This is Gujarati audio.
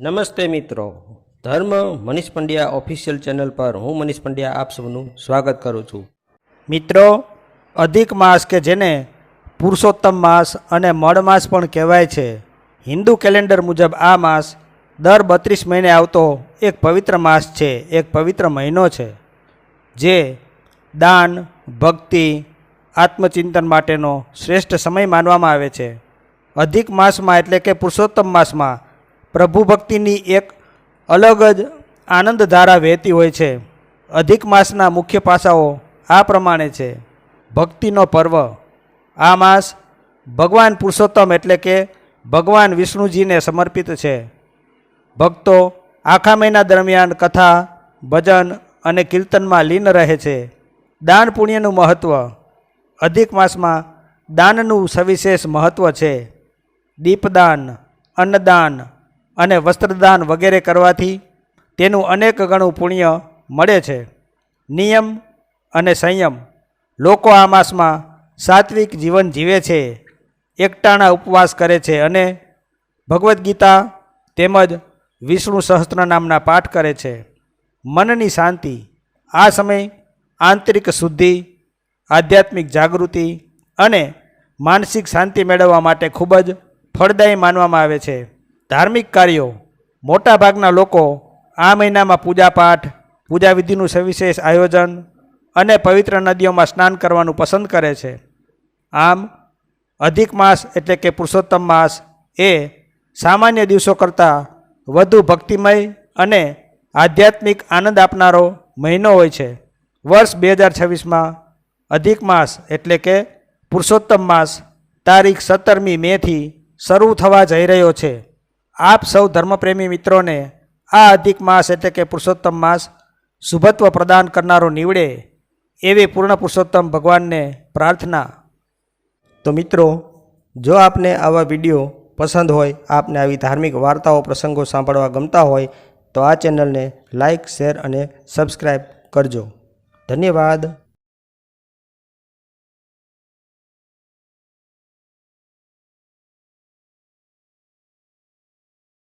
નમસ્તે મિત્રો, ધર્મ મનીષ પંડ્યા ઓફિશિયલ ચેનલ પર હું મનીષ પંડ્યા આપ સૌનું સ્વાગત કરું છું. મિત્રો, અધિક માસ કે જેને પુરુષોત્તમ માસ અને મળ માસ પણ કહેવાય છે, હિન્દુ કેલેન્ડર મુજબ આ માસ દર 32 મહિને આવતો એક પવિત્ર માસ છે, એક પવિત્ર મહિનો છે, જે દાન, ભક્તિ, આત્મચિંતન માટેનો શ્રેષ્ઠ સમય માનવામાં આવે છે. અધિક માસમાં એટલે કે પુરુષોત્તમ માસમાં પ્રભુ ભક્તિની એક અલગ જ આનંદ ધારા વહેતી હોય છે. અધિક માસના મુખ્ય પાસાઓ આ પ્રમાણે છે. ભક્તિનો પર્વ. આ માસ ભગવાન પુરુષોત્તમ એટલે કે ભગવાન વિષ્ણુજીને સમર્પિત છે. ભક્તો આખા મહિના દરમિયાન કથા, ભજન અને કીર્તનમાં લીન રહે છે. દાન પુણ્યનું મહત્ત્વ. અધિક માસમાં દાનનું સવિશેષ મહત્ત્વ છે. દીપદાન, અન્નદાન અને વસ્ત્રદાન વગેરે કરવાથી તેનું અનેક ગણું પુણ્ય મળે છે. નિયમ અને સંયમ. લોકો આ માસમાં સાત્વિક જીવન જીવે છે, એકટાણા ઉપવાસ કરે છે અને ભગવદ્ ગીતા તેમજ વિષ્ણુ સહસ્ત્ર નામના પાઠ કરે છે. મનની શાંતિ. આ સમય આંતરિક શુદ્ધિ, આધ્યાત્મિક જાગૃતિ અને માનસિક શાંતિ મેળવવા માટે ખૂબ જ ફળદાયી માનવામાં આવે છે. ધાર્મિક કાર્યો. મોટાભાગના લોકો આ મહિનામાં પૂજાપાઠ, પૂજાવિધિનું સવિશેષ આયોજન અને પવિત્ર નદીઓમાં સ્નાન કરવાનું પસંદ કરે છે. આમ અધિક માસ એટલે કે પુરુષોત્તમ માસ એ સામાન્ય દિવસો કરતાં વધુ ભક્તિમય અને આધ્યાત્મિક આનંદ આપનારો મહિનો હોય છે. વર્ષ 2026માં અધિક માસ એટલે કે પુરુષોત્તમ માસ તારીખ 17મી મેથી શરૂ થવા જઈ રહ્યો છે. આપ સૌ ધર્મપ્રેમી મિત્રોને આ અધિક માસ એટલે કે પુરુષોત્તમ માસ શુભત્વ પ્રદાન કરનારો નીવડે એવી પૂર્ણ પુરુષોત્તમ ભગવાનને પ્રાર્થના. તો મિત્રો, જો આપને આવા વિડીયો પસંદ હોય, આપને આવી ધાર્મિક વાર્તાઓ, પ્રસંગો સાંભળવા ગમતા હોય તો આ ચેનલને લાઇક, શેર અને સબસ્ક્રાઈબ કરજો. ધન્યવાદ.